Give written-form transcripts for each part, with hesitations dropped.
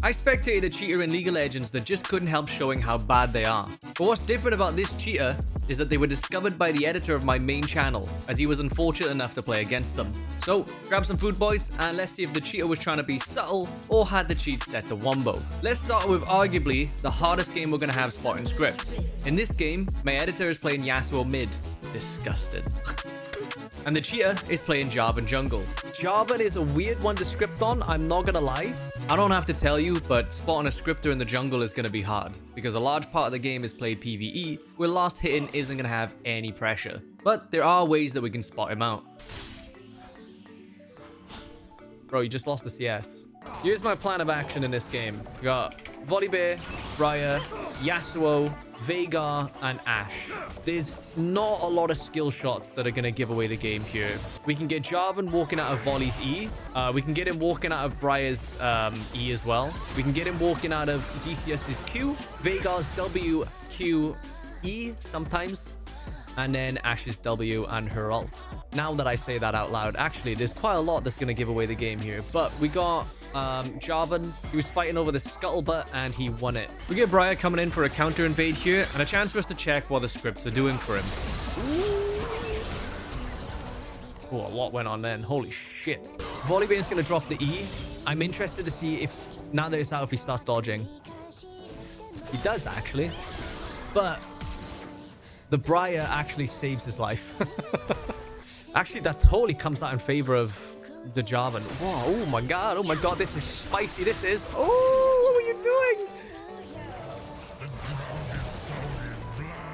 I spectated a cheater in League of Legends that just couldn't help showing how bad they are. But what's different about this cheater is that they were discovered by the editor of my main channel, as he was unfortunate enough to play against them. So, grab some food, boys, and let's see if the cheater was trying to be subtle or had the cheat set to wombo. Let's start with arguably the hardest game we're going to have spotting scripts. In this game, my editor is playing Yasuo mid. Disgusted. And the cheater is playing Jarvan jungle. Jarvan is a weird one to script on, I'm not gonna lie. I don't have to tell you, but spotting a scriptor in the jungle is gonna be hard, because a large part of the game is played PvE, where last hitting isn't gonna have any pressure. But there are ways that we can spot him out. Bro, you just lost the CS. Here's my plan of action in this game. We got Volibear, Briar, Yasuo, Veigar, and Ashe. There's not a lot of skill shots that are going to give away the game here. We can get Jarvan walking out of Volley's E. We can get him walking out of Briar's E as well. We can get him walking out of DCS's Q, Veigar's W, Q, E sometimes, and then Ashe's W and her ult. Now that I say that out loud, actually, there's quite a lot that's going to give away the game here. But we got Jarvan. He was fighting over the scuttlebutt and he won it. We get Briar coming in for a counter invade here and a chance for us to check what the scripts are doing for him. Oh, what went on then? Holy shit. Volibear is going to drop the E. I'm interested to see if, now that it's out, if he starts dodging. He does, actually. But the Briar actually saves his life. Actually, that totally comes out in favor of the Jarvan. Whoa, oh my god, this is spicy, this is. Oh, what were you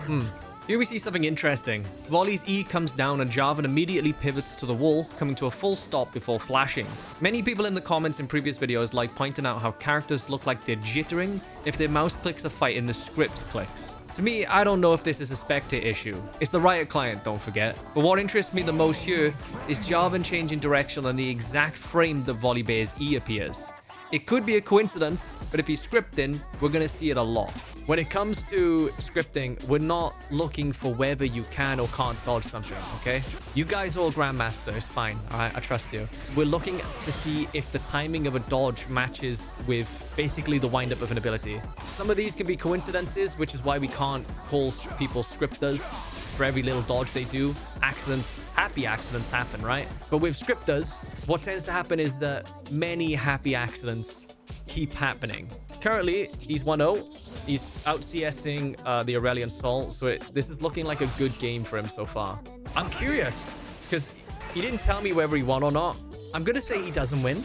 doing? Here we see something interesting. Volley's E comes down and Jarvan immediately pivots to the wall, coming to a full stop before flashing. Many people in the comments in previous videos like pointing out how characters look like they're jittering if their mouse clicks a fight and the scripts clicks. To me, I don't know if this is a spectator issue. It's the Riot client, don't forget. But what interests me the most here is Jarvan changing direction on the exact frame that Volibear's E appears. It could be a coincidence, but if he's scripting, we're going to see it a lot. When it comes to scripting, we're not looking for whether you can or can't dodge something, okay? You guys are all Grandmaster, it's fine, alright? I trust you. We're looking to see if the timing of a dodge matches with basically the wind-up of an ability. Some of these can be coincidences, which is why we can't call people scriptors for every little dodge they do. Accidents, happy accidents happen, right? But with scriptors, what tends to happen is that many happy accidents keep happening. Currently, he's 1-0. He's out CSing the Aurelion Sol, so this is looking like a good game for him so far. I'm curious, because he didn't tell me whether he won or not. I'm going to say he doesn't win.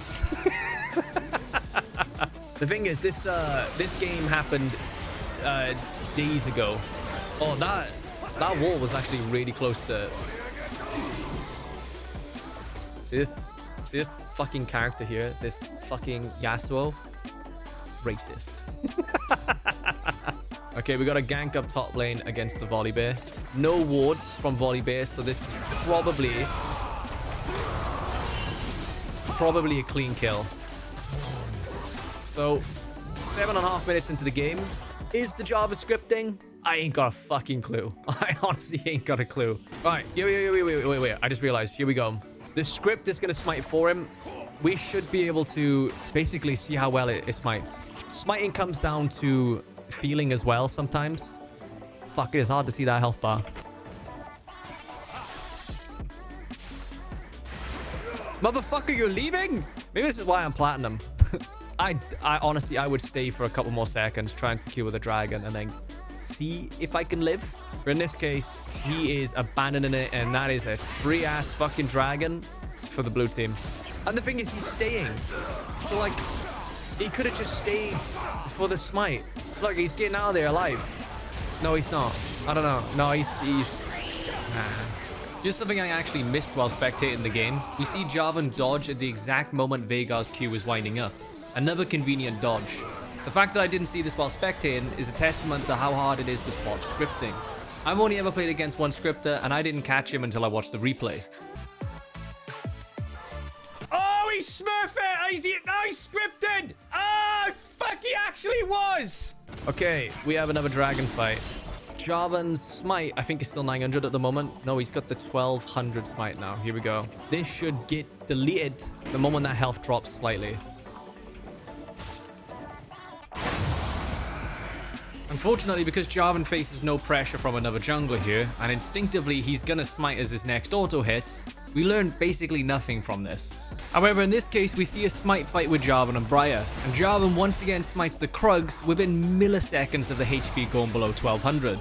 The thing is, this game happened days ago. Oh, that wall was actually really close to... See this fucking character here? This fucking Yasuo? Racist. Okay, we got a gank up top lane against the Volibear. No wards from Volibear, so this is probably a clean kill. So, 7.5 minutes into the game. Is the Jarvan scripting? I ain't got a fucking clue. I honestly ain't got a clue. All right, wait. I just realized. Here we go. The script is going to smite for him. We should be able to basically see how well it smites. Smiting comes down to feeling as well sometimes. Fuck, it is hard to see that health bar. Motherfucker, you're leaving? Maybe this is why I'm platinum. I honestly, I would stay for a couple more seconds, try and secure the dragon, and then see if I can live. But in this case, he is abandoning it, and that is a free-ass fucking dragon for the blue team. And the thing is, he's staying. So, like, he could have just stayed for the smite. Look, he's getting out of there alive. No, he's not. I don't know. No, he's... Nah. Here's something I actually missed while spectating the game. We see Jarvan dodge at the exact moment Veigar's Q was winding up. Another convenient dodge. The fact that I didn't see this while spectating is a testament to how hard it is to spot scripting. I've only ever played against one scripter, and I didn't catch him until I watched the replay. Oh, he smurfed it! Now he's scripted! Ah, fuck, he actually was! Okay, we have another dragon fight. Jarvan's smite, I think, is still 900 at the moment. No, he's got the 1200 smite now. Here we go. This should get deleted the moment that health drops slightly. Unfortunately, because Jarvan faces no pressure from another jungler here, and instinctively he's gonna smite as his next auto hits, we learn basically nothing from this. However, in this case, we see a smite fight with Jarvan and Briar, and Jarvan once again smites the Krugs within milliseconds of the HP going below 1200.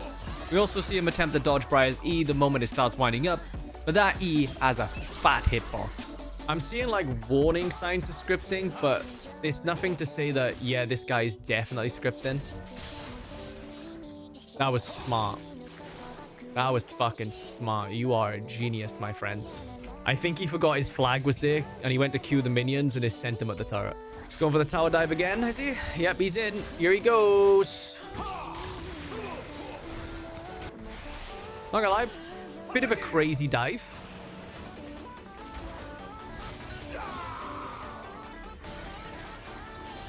We also see him attempt to dodge Briar's E the moment it starts winding up, but that E has a fat hitbox. I'm seeing like warning signs of scripting, but it's nothing to say that, yeah, this guy is definitely scripting. That was smart. That was fucking smart. You are a genius, my friend. I think he forgot his flag was there, and he went to queue the minions and he sent them at the turret. He's going for the tower dive again, is he? Yep, he's in. Here he goes. Not gonna lie, bit of a crazy dive.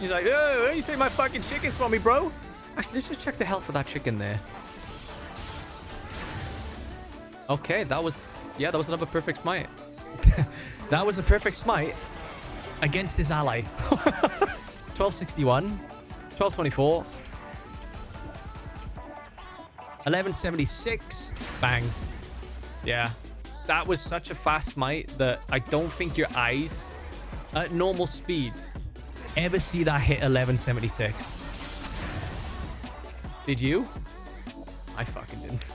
He's like, oh, you take my fucking chickens from me, bro. Actually, let's just check the health of that chicken there. Okay, that was another perfect smite. That was a perfect smite against his ally. 1261, 1224, 1176, bang. Yeah, that was such a fast smite that I don't think your eyes at normal speed ever see that hit 1176. Did you? I fucking didn't.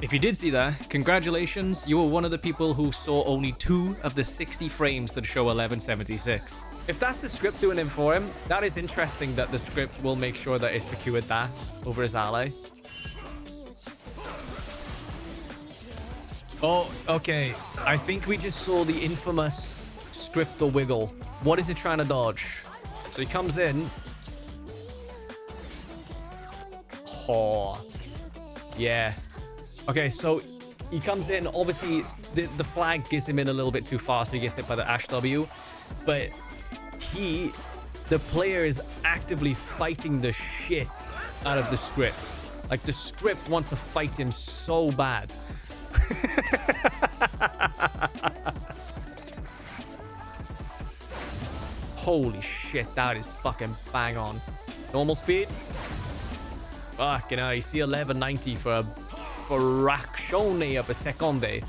If you did see that, congratulations, you were one of the people who saw only 2 of the 60 frames that show 1176. If that's the script doing it for him, that is interesting that the script will make sure that it secured that over his ally. Oh, okay. I think we just saw the infamous scriptor wiggle. What is it trying to dodge? So he comes in. Oh, yeah. Okay, so he comes in. Obviously, the flag gets him in a little bit too far, so he gets hit by the Ash W. But the player is actively fighting the shit out of the script. Like, the script wants to fight him so bad. Holy shit, that is fucking bang on. Normal speed. Fucking hell, you see 1190 for a frazione of a seconde.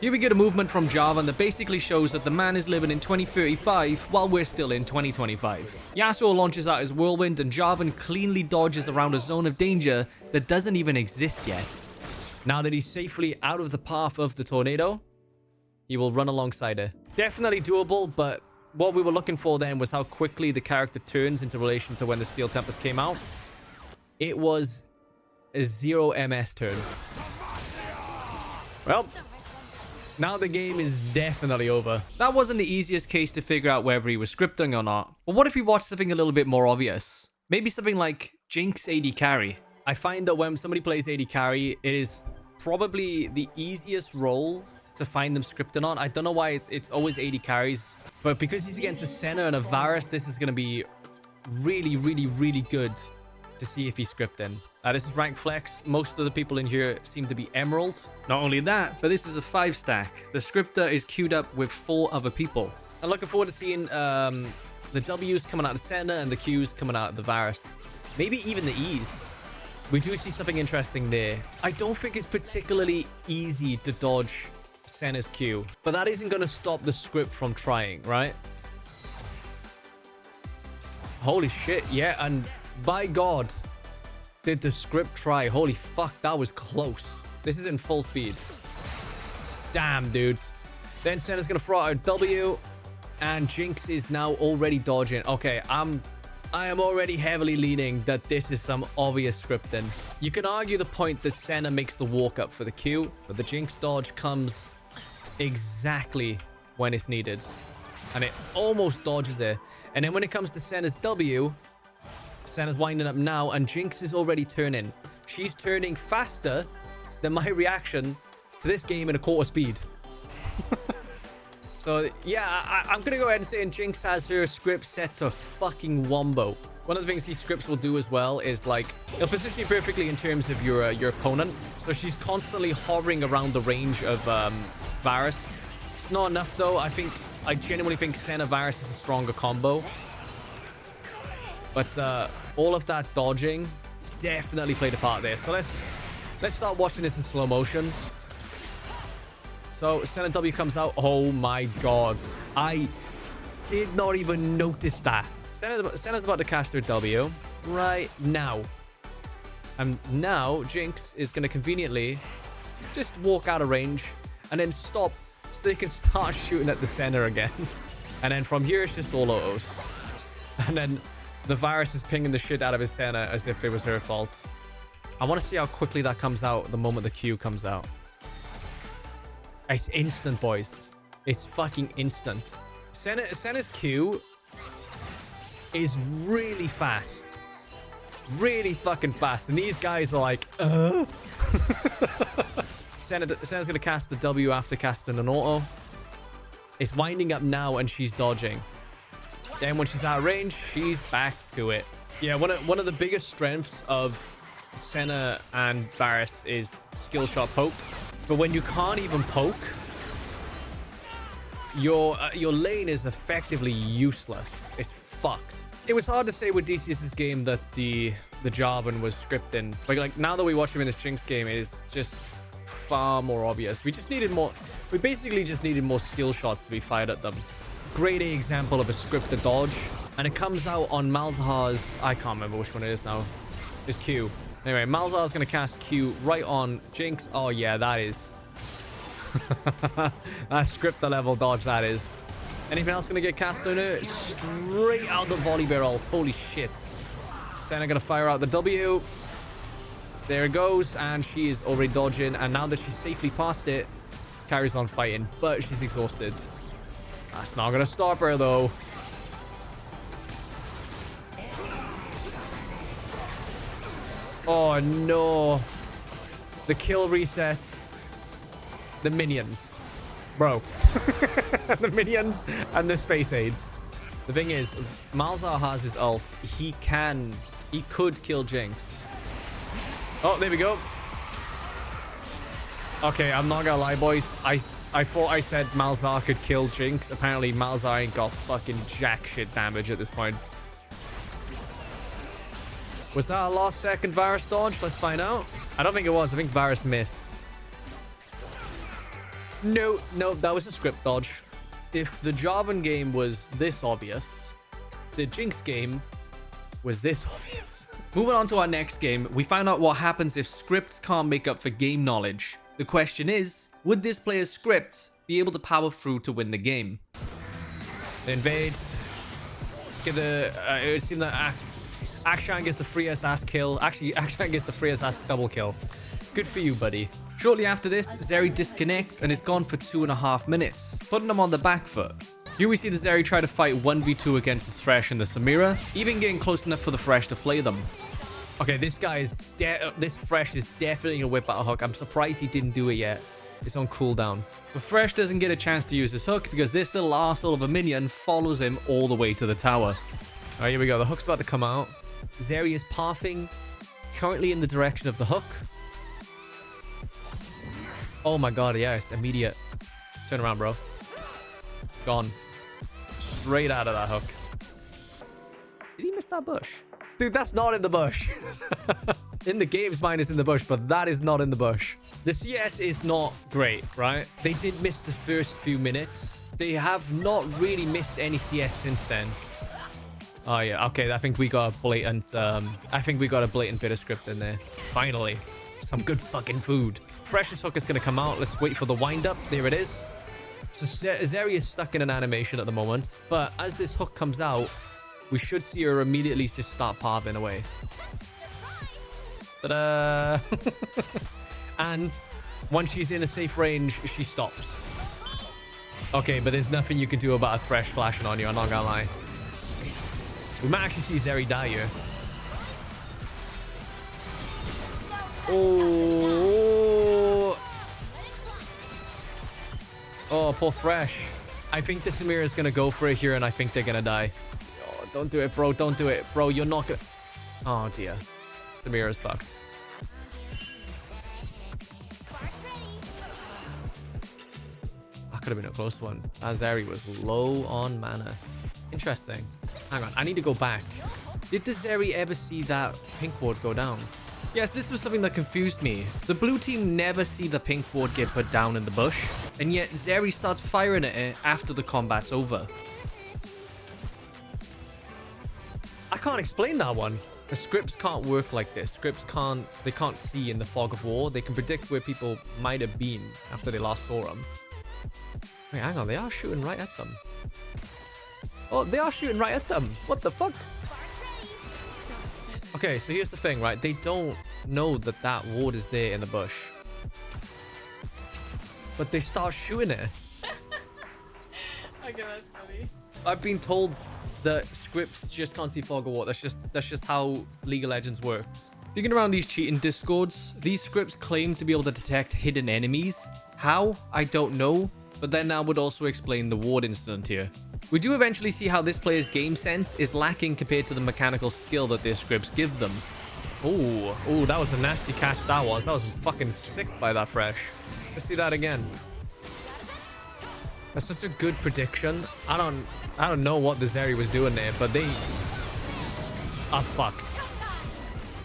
Here we get a movement from Jarvan that basically shows that the man is living in 2035 while we're still in 2025. Yasuo launches out his whirlwind and Jarvan cleanly dodges around a zone of danger that doesn't even exist yet. Now that he's safely out of the path of the tornado, he will run alongside it. Definitely doable, but what we were looking for then was how quickly the character turns into relation to when the Steel Tempest came out. It was a 0 MS turn. Well, now the game is definitely over. That wasn't the easiest case to figure out whether he was scripting or not. But what if we watched something a little bit more obvious? Maybe something like Jinx AD carry. I find that when somebody plays AD carry, it is probably the easiest role to find them scripting on. I don't know why it's always AD carries, but because he's against a Senna and a Varus, this is going to be really, really, really good to see if he's scripting. This is rank flex. Most of the people in here seem to be Emerald. Not only that, but this is a 5-stack. The scriptor is queued up with 4 other people. I'm looking forward to seeing the W's coming out of the Senna and the Q's coming out of the Varus. Maybe even the E's. We do see something interesting there. I don't think it's particularly easy to dodge Senna's Q, but that isn't going to stop the script from trying, right? Holy shit, yeah, and by God, did the script try. Holy fuck, that was close. This is in full speed. Damn, dude. Then Senna's going to throw out a W, and Jinx is now already dodging. Okay, I am already heavily leaning that this is some obvious scripting. You can argue the point that Senna makes the walk up for the Q, but the Jinx dodge comes exactly when it's needed. And it almost dodges it. And then when it comes to Senna's W, Senna's winding up now, and Jinx is already turning. She's turning faster than my reaction to this game in a quarter speed. So, yeah, I'm going to go ahead and say Jinx has her script set to fucking wombo. One of the things these scripts will do as well is, like, it'll position you perfectly in terms of your opponent. So she's constantly hovering around the range of Varus. It's not enough, though. I genuinely think Senna Varus is a stronger combo. But all of that dodging definitely played a part there. So let's start watching this in slow motion. So Senna W comes out. Oh my god. I did not even notice that. Senna's about to cast her W right now. And now Jinx is going to conveniently just walk out of range and then stop so they can start shooting at the center again. And then from here, it's just all autos. And then the virus is pinging the shit out of his Senna as if it was her fault. I want to see how quickly that comes out the moment the Q comes out. It's instant, boys. It's fucking instant. Senna's Q is really fast. Really fucking fast. And these guys are like, Senna's going to cast the W after casting an auto. It's winding up now and she's dodging. Then when she's out of range, she's back to it. Yeah, one of the biggest strengths of Senna and Varus is skill shot poke. But when you can't even poke, your lane is effectively useless. It's fucked. It was hard to say with DCS's game that the Jarvan was scripting. But like now that we watch him in this Jinx game, it is just far more obvious. We basically just needed more skill shots to be fired at them. Great example of a scripted dodge. And it comes out on Malzahar's, I can't remember which one it is now. It's Q. Anyway, Malzahar's going to cast Q right on Jinx. Oh yeah, that is. That scripted level dodge, that is. Anything else going to get cast on her? Straight out the volley bear ult. Holy shit. Senna going to fire out the W. There it goes. And she is already dodging. And now that she's safely past it, carries on fighting. But she's exhausted. That's not going to stop her, though. Oh, no. The kill resets. The minions. Bro. The minions and the space aids. The thing is, Malzahar has his ult. He could kill Jinx. Oh, there we go. Okay, I'm not gonna lie, boys. I thought I said Malzahar could kill Jinx. Apparently, Malzahar ain't got fucking jack shit damage at this point. Was that a last second Varus dodge? Let's find out. I don't think it was. I think Varus missed. No, that was a script dodge. If the Jarvan game was this obvious, the Jinx game was this obvious. Moving on to our next game, we found out what happens if scripts can't make up for game knowledge. The question is, would this player's script be able to power through to win the game? Invade. Get the... it would seem that Akshan gets the free ass kill. Actually, Akshan gets the free ass double kill. Good for you, buddy. Shortly after this, Zeri disconnects and is gone for 2.5 minutes, putting him on the back foot. Here we see the Zeri try to fight 1v2 against the Thresh and the Samira, even getting close enough for the Thresh to flay them. Okay, this guy is this Thresh is definitely gonna whip out a hook. I'm surprised he didn't do it yet. It's on cooldown. The Thresh doesn't get a chance to use his hook because this little arsehole of a minion follows him all the way to the tower. Alright, here we go. The hook's about to come out. Zeri is pathing currently in the direction of the hook. Oh my god, yes, immediate. Turn around, bro. Gone. Straight out of that hook. Did he miss that bush? Dude, that's not in the bush. In the game's mind, it's in the bush, but that is not in the bush. The CS is not great, right? They did miss the first few minutes. They have not really missed any CS since then. Oh yeah, okay, I think we got a blatant bit of script in there. Finally. Some good fucking food. Freshest hook is going to come out. Let's wait for the wind up. There it is. So Zeri is stuck in an animation at the moment. But as this hook comes out, we should see her immediately just start pathing away. Ta-da! And once she's in a safe range, she stops. Okay, but there's nothing you can do about a Thresh flashing on you. I'm not gonna lie. We might actually see Zeri die here. Oh. Oh, poor Thresh. I think the Samira is going to go for it here, and I think they're going to die. Oh, don't do it, bro. Don't do it. Bro, you're not going to... Oh, dear. Samira is fucked. That could have been a close one. Azeri was low on mana. Interesting. Hang on. I need to go back. Did the Zeri ever see that pink ward go down? Yes, this was something that confused me. The blue team never see the pink ward get put down in the bush, and yet Zeri starts firing at it after the combat's over. I can't explain that one. The scripts can't work like this. Scripts can't see in the fog of war. They can predict where people might have been after they last saw them. Wait, hang on, they are shooting right at them. Oh, they are shooting right at them. What the fuck? Okay, so here's the thing, right? They don't know that that ward is there in the bush. But they start shooting it. Okay, that's funny. I've been told that scripts just can't see fog of war. That's just how League of Legends works. Digging around these cheating discords, these scripts claim to be able to detect hidden enemies. How? I don't know. But then that would also explain the ward incident here. We do eventually see how this player's game sense is lacking compared to the mechanical skill that their scripts give them. Oh, that was a nasty catch that was. I was fucking sick by that fresh. Let's see that again. That's such a good prediction. I don't know what the Zeri was doing there, but they are fucked.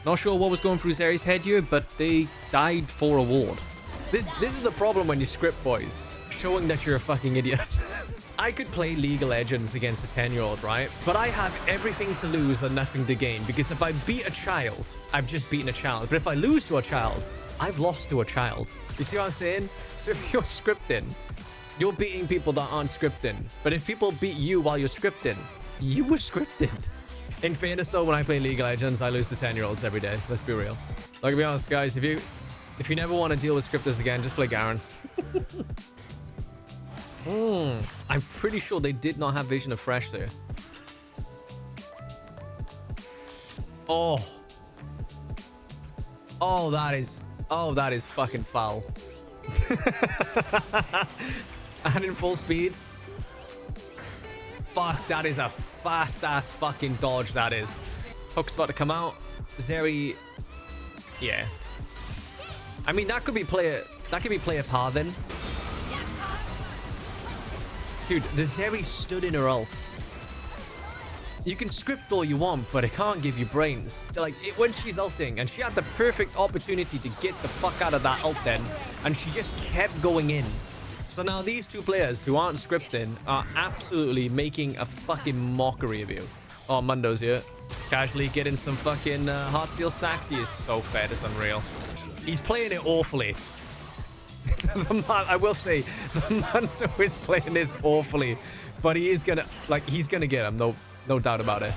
Not sure what was going through Zeri's head here, but they died for a ward. This is the problem when you script, boys. Showing that you're a fucking idiot. I could play League of Legends against a 10-year-old, right? But I have everything to lose and nothing to gain, because if I beat a child, I've just beaten a child. But if I lose to a child, I've lost to a child. You see what I'm saying? So if you're scripting, you're beating people that aren't scripting. But if people beat you while you're scripting, you were scripted. In fairness though, when I play League of Legends, I lose to 10-year-olds every day. Let's be real. Like, to be honest, guys, if you never want to deal with scripters again, just play Garen. I'm pretty sure they did not have vision of fresh there. Oh, that is fucking foul. And in full speed. Fuck, that is a fast ass fucking dodge, that is. Hook's about to come out. Zeri, yeah. I mean, that could be player par then. Dude, the Zeri stood in her ult. You can script all you want, but it can't give you brains. Like, when she's ulting, and she had the perfect opportunity to get the fuck out of that ult then, and she just kept going in. So now these two players who aren't scripting are absolutely making a fucking mockery of you. Oh, Mundo's here. Casually getting some fucking Heartsteel stacks. He is so fed, it's unreal. He's playing it awfully. I will say, the Mundo is playing this awfully, but he is gonna, like, he's gonna get him, no doubt about it.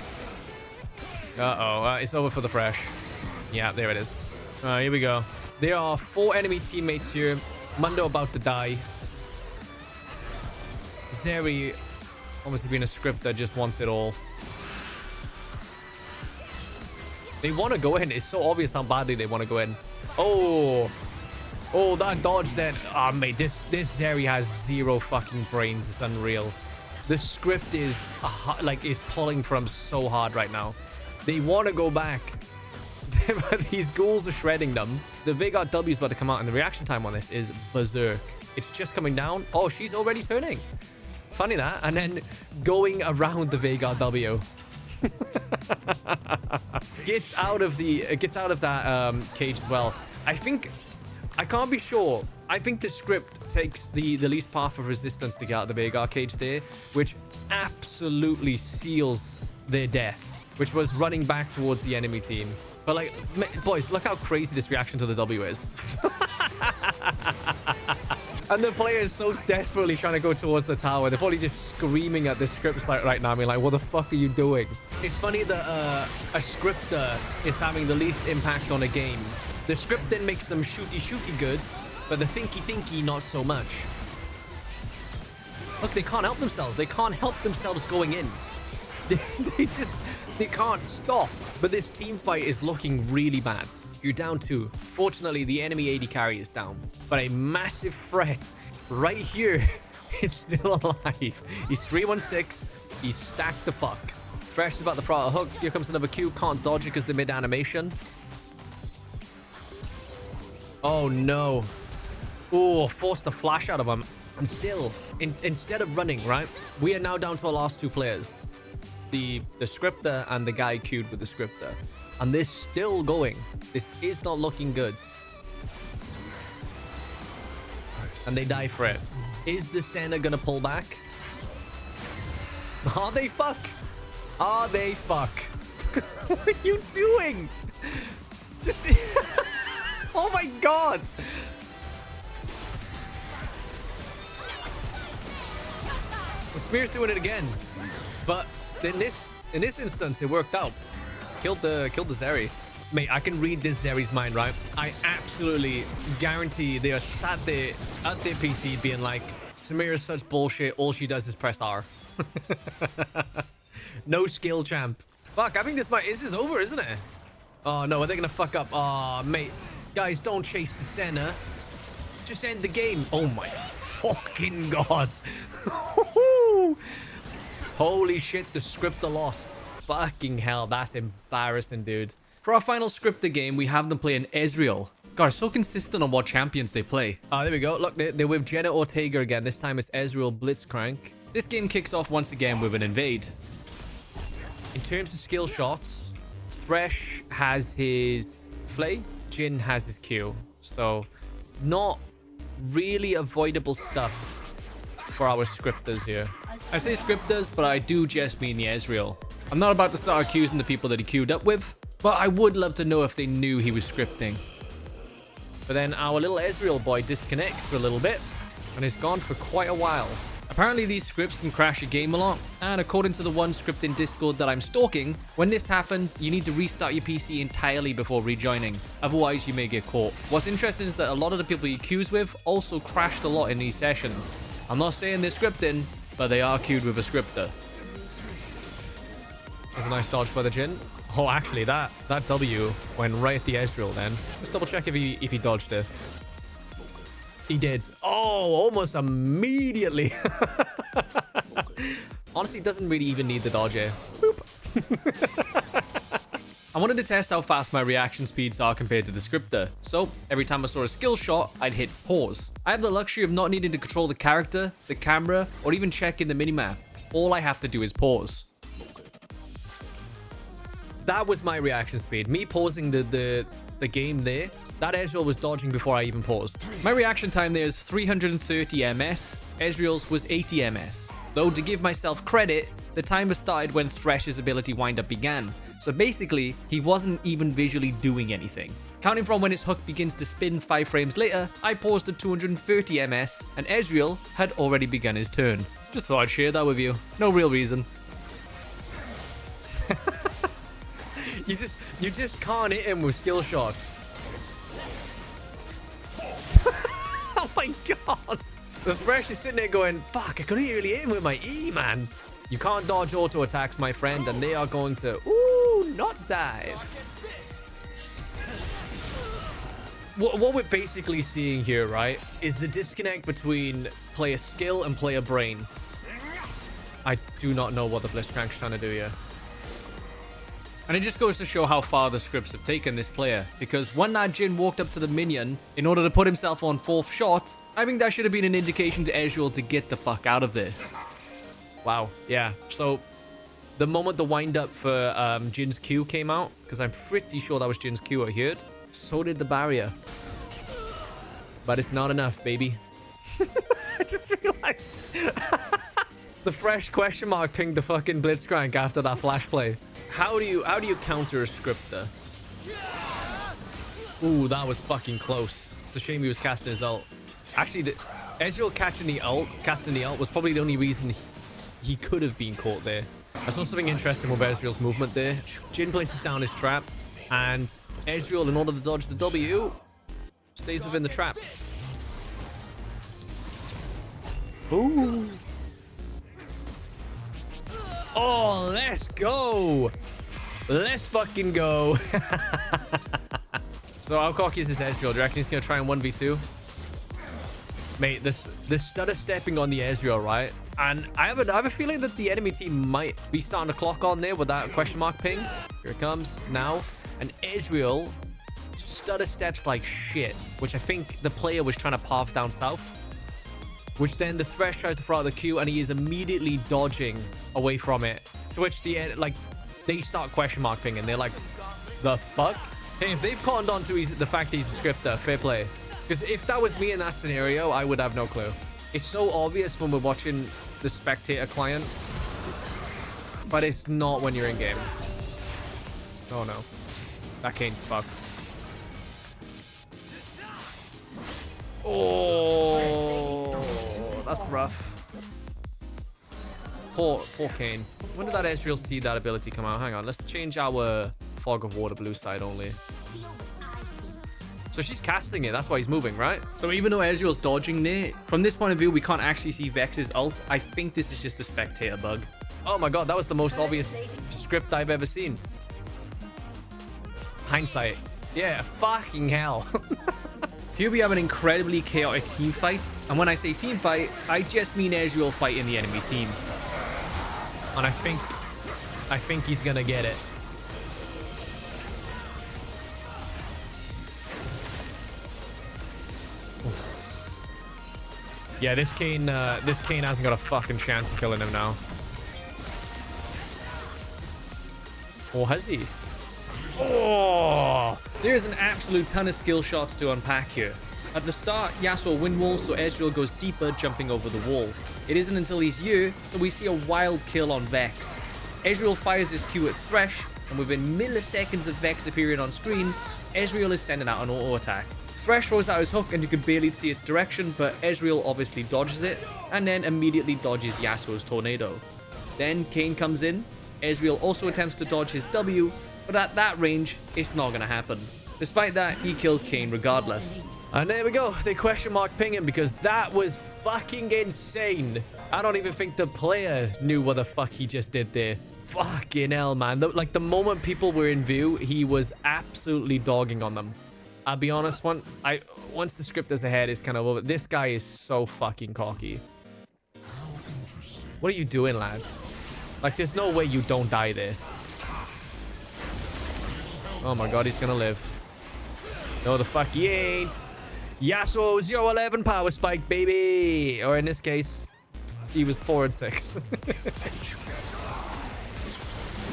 It's over for the fresh. Yeah, there it is. Here we go. There are 4 enemy teammates here. Mundo about to die. Zeri, obviously being a scripter, just wants it all. They want to go in. It's so obvious how badly they want to go in. Oh, that dodge then. Ah, mate, this Zeri has zero fucking brains. It's unreal. The script is pulling from so hard right now. They want to go back, but these ghouls are shredding them. The Veigar W is about to come out, and the reaction time on this is berserk. It's just coming down. Oh, she's already turning. Funny that. And then going around the Veigar W. Gets out of that cage as well. I can't be sure. I think the script takes the least path of resistance to get out of the Veigar cage there, which absolutely seals their death, which was running back towards the enemy team. But like, boys, look how crazy this reaction to the W is. And the player is so desperately trying to go towards the tower. They're probably just screaming at the scripts right now. I mean, like, what the fuck are you doing? It's funny that a scripter is having the least impact on a game. The script then makes them shooty good, but the thinky not so much. Look, they can't help themselves. They can't help themselves going in. They can't stop. But this team fight is looking really bad. You're down 2. Fortunately, the enemy AD carry is down. But a massive threat right here is still alive. He's 316. He's stacked the fuck. Thresh is about to throw out a hook. Here comes another Q. Can't dodge it because the mid animation. Oh, no. Oh, forced the flash out of him. And still, instead of running, right? We are now down to our last 2 players. the scriptor and the guy queued with the scriptor. And they're still going. This is not looking good. And they die for it. Is the Senna gonna pull back? Are they fuck? Are they fuck? What are you doing? Just... Oh my god! The Smear's doing it again. But in this instance, it worked out. Killed the Zeri. Mate, I can read this Zeri's mind, right? I absolutely guarantee they are sat there at their PC being like, Samir is such bullshit. All she does is press R. No skill, champ. Fuck, I think this is over, isn't it? Oh, no, are they gonna fuck up? Oh, mate. Guys, don't chase the Senna. Just end the game. Oh, my fucking god. Holy shit, the scriptor lost. Fucking hell, that's embarrassing, dude. For our final scriptor game, we have them playing Ezreal. God, it's so consistent on what champions they play. Oh, there we go. Look, they're with Jenna Ortega again. This time it's Ezreal Blitzcrank. This game kicks off once again with an invade. In terms of skill shots, Thresh has his Flay, Jhin has his Q. So, not really avoidable stuff for our scriptors here. I say scriptors, but I do just mean the Ezreal. I'm not about to start accusing the people that he queued up with, but I would love to know if they knew he was scripting. But then our little Ezreal boy disconnects for a little bit and is gone for quite a while. Apparently these scripts can crash a game a lot, and according to the one script in Discord that I'm stalking, when this happens, you need to restart your PC entirely before rejoining, otherwise you may get caught. What's interesting is that a lot of the people you queues with also crashed a lot in these sessions. I'm not saying they're scripting, but they are queued with a scriptor. There's a nice dodge by the Jhin. Oh, actually, that W went right at the Ezreal then. Let's double check if he dodged it. He did. Oh, almost immediately. Honestly, doesn't really even need the dodge here. Boop. I wanted to test how fast my reaction speeds are compared to the scriptor. So, every time I saw a skill shot, I'd hit pause. I have the luxury of not needing to control the character, the camera, or even check in the minimap. All I have to do is pause. That was my reaction speed. Me pausing the game there. That Ezreal was dodging before I even paused. My reaction time there is 330 ms. Ezreal's was 80 ms. Though to give myself credit, the timer started when Thresh's ability windup began. So basically, he wasn't even visually doing anything. Counting from when his hook begins to spin 5 frames later, I paused at 230 ms and Ezreal had already begun his turn. Just thought I'd share that with you. No real reason. You just can't hit him with skill shots. Oh my god. The Thresh is sitting there going, fuck, I couldn't really hit him with my E, man. You can't dodge auto attacks, my friend, and they are going to, ooh, not dive. What we're basically seeing here, right, is the disconnect between player skill and player brain. I do not know what the Blitzcrank's trying to do here. And it just goes to show how far the scripts have taken this player. Because when that Jhin walked up to the minion in order to put himself on 4th shot, I think that should have been an indication to Ezreal to get the fuck out of there. Wow, yeah. So, the moment the wind-up for Jin's Q came out, because I'm pretty sure that was Jin's Q I heard, so did the barrier. But it's not enough, baby. I just realized. The fresh question mark pinged the fucking Blitzcrank after that flash play. How do you counter a scriptor? Ooh, that was fucking close. It's a shame he was casting his ult. Actually, Ezreal casting the ult was probably the only reason he could have been caught there. I saw something interesting with Ezreal's movement there. Jhin places down his trap, and Ezreal, in order to dodge the W, stays within the trap. Ooh. Oh, let's go. Let's fucking go. So how cocky is this Ezreal? Do you reckon he's going to try and 1v2? Mate, this stutter stepping on the Ezreal, right? And I have a feeling that the enemy team might be starting to clock on there with that question mark ping. Here it comes now. And Ezreal stutter steps like shit, which I think the player was trying to path down south. which then the Thresh tries to throw out the Q, and he is immediately dodging away from it. To which they start question mark pinging. They're like, the fuck? Hey, if they've cottoned on to the fact that he's a scriptor, fair play. Because if that was me in that scenario, I would have no clue. It's so obvious when we're watching the spectator client, but it's not when you're in game. Oh no, that Kane's fucked. Oh, that's rough. Poor Kane. When did that Ezreal see that ability come out? Hang on, let's change our Fog of Water blue side only. So she's casting it, that's why he's moving, right? So even though Ezreal's dodging there, from this point of view, we can't actually see Vex's ult. I think this is just a spectator bug. Oh my god, that was the most obvious script I've ever seen. Hindsight. Yeah, fucking hell. Here we have an incredibly chaotic team fight. And when I say team fight, I just mean Ezreal fighting the enemy team. And I think he's gonna get it. Yeah, this Kane hasn't got a fucking chance of killing him now. Or has he? Oh! There's an absolute ton of skill shots to unpack here. At the start, Yasuo wind walls, so Ezreal goes deeper, jumping over the wall. It isn't until he's here that we see a wild kill on Vex. Ezreal fires his Q at Thresh, and within milliseconds of Vex appearing on screen, Ezreal is sending out an auto attack. Thresh throws out his hook and you can barely see its direction, but Ezreal obviously dodges it, and then immediately dodges Yasuo's tornado. Then Kane comes in, Ezreal also attempts to dodge his W, but at that range, it's not gonna happen. Despite that, he kills Kane regardless. And there we go, they question mark ping him because that was fucking insane. I don't even think the player knew what the fuck he just did there. Fucking hell, man. Like the moment people were in view, he was absolutely dogging on them. I'll be honest, once the script is ahead, it's kind of over. This guy is so fucking cocky. What are you doing, lads? Like, there's no way you don't die there. Oh my god, he's gonna live. No, the fuck he ain't. Yasuo 0-11 power spike, baby. Or in this case, he was 4 and 6.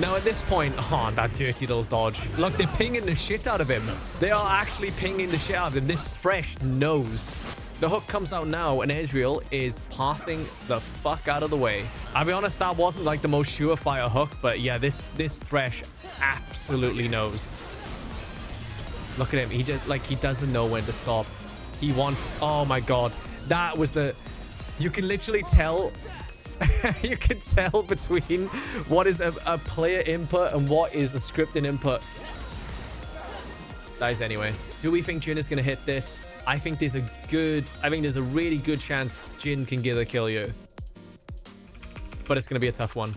Now at this point, oh, that dirty little dodge. Look, they're pinging the shit out of him. They are actually pinging the shit out of him. This Thresh knows. The hook comes out now, and Ezreal is pathing the fuck out of the way. I'll be honest, that wasn't like the most surefire hook, but yeah, this Thresh absolutely knows. Look at him. He just, like, he doesn't know when to stop. He wants, oh my god. That was the, you can literally tell. You can tell between what is a player input and what is a scripting input. Dies anyway. Do we think Jhin is going to hit this? I think there's a really good chance Jhin can get a kill here. But it's going to be a tough one.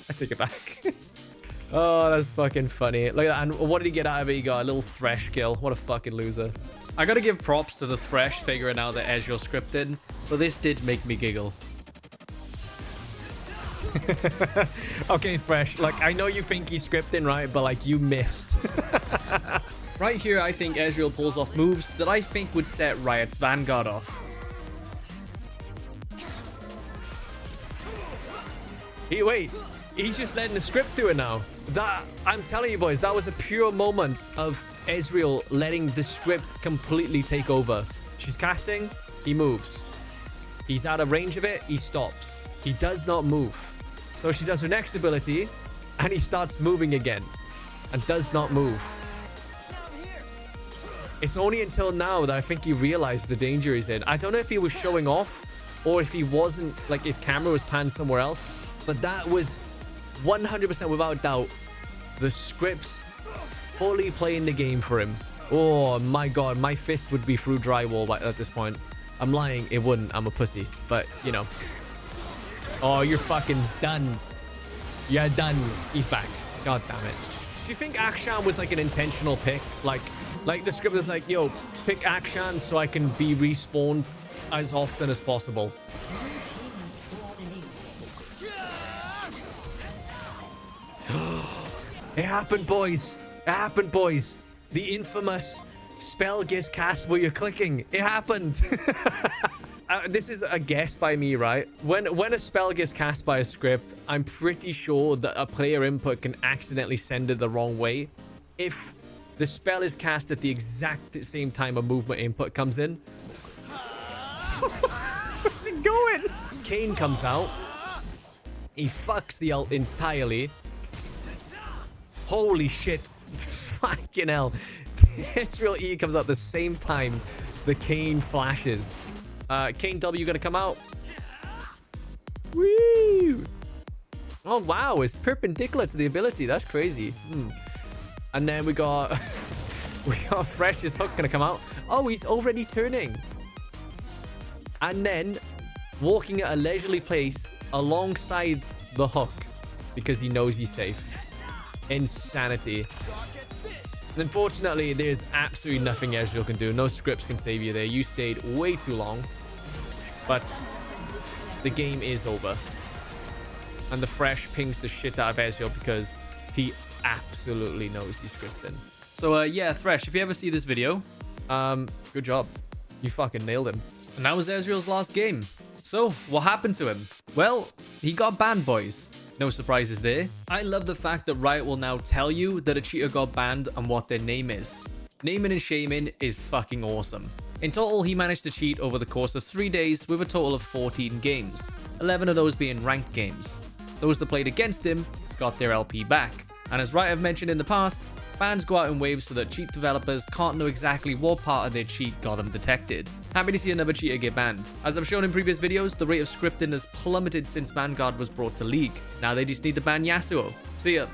I take it back. Oh, that's fucking funny. Look at that. And what did he get out of it? He got a little Thresh kill. What a fucking loser. I gotta give props to the Thresh figuring out that Ezreal scripted, but this did make me giggle. Okay, Thresh, like, I know you think he's scripting, right? But, like, you missed. Right here, I think Ezreal pulls off moves that I think would set Riot's Vanguard off. Wait, he's just letting the script do it now. That, I'm telling you, boys, that was a pure moment of Ezreal letting the script completely take over. She's casting, he moves. He's out of range of it, he stops. He does not move. So she does her next ability, and he starts moving again, and does not move. It's only until now that I think he realized the danger he's in. I don't know if he was showing off, or if he wasn't, like his camera was panned somewhere else, but that was 100% without doubt the scripts fully playing the game for him. Oh my god, my fist would be through drywall at this point. I'm lying, it wouldn't. I'm a pussy, but you know. Oh, you're fucking done. You're done. He's back. God damn it. Do you think Akshan was like an intentional pick? Like the script is like, yo, pick Akshan so I can be respawned as often as possible. It happened, boys. It happened, boys. The infamous Spell gets cast where you're clicking. It happened. This is a guess by me, right? When a spell gets cast by a script, I'm pretty sure that a player input can accidentally send it the wrong way. If the spell is cast at the exact same time a movement input comes in. Where's it going? Kayn comes out. He fucks the ult entirely. Holy shit. Fucking hell. Ezreal E comes out at the same time the Kayn flashes. Kayn W gonna come out. Woo! Oh wow, it's perpendicular to the ability. That's crazy. And then we got Fresh's hook gonna come out. Oh, he's already turning. And then walking at a leisurely pace alongside the hook because he knows he's safe. Insanity. Unfortunately, there's absolutely nothing Ezreal can do. No scripts can save you there. You stayed way too long. But the game is over. And the Fresh pings the shit out of Ezreal because he absolutely knows he's scripting. So, yeah, Thresh, if you ever see this video, good job. You fucking nailed him. And that was Ezreal's last game. So, what happened to him? Well, he got banned, boys. No surprises there. I love the fact that Riot will now tell you that a cheater got banned and what their name is. Naming and shaming is fucking awesome. In total, he managed to cheat over the course of 3 days with a total of 14 games, 11 of those being ranked games. Those that played against him got their LP back. And as Riot have mentioned in the past, bans go out in waves so that cheat developers can't know exactly what part of their cheat got them detected. Happy to see another cheater get banned. As I've shown in previous videos, the rate of scripting has plummeted since Vanguard was brought to League. Now they just need to ban Yasuo. See ya.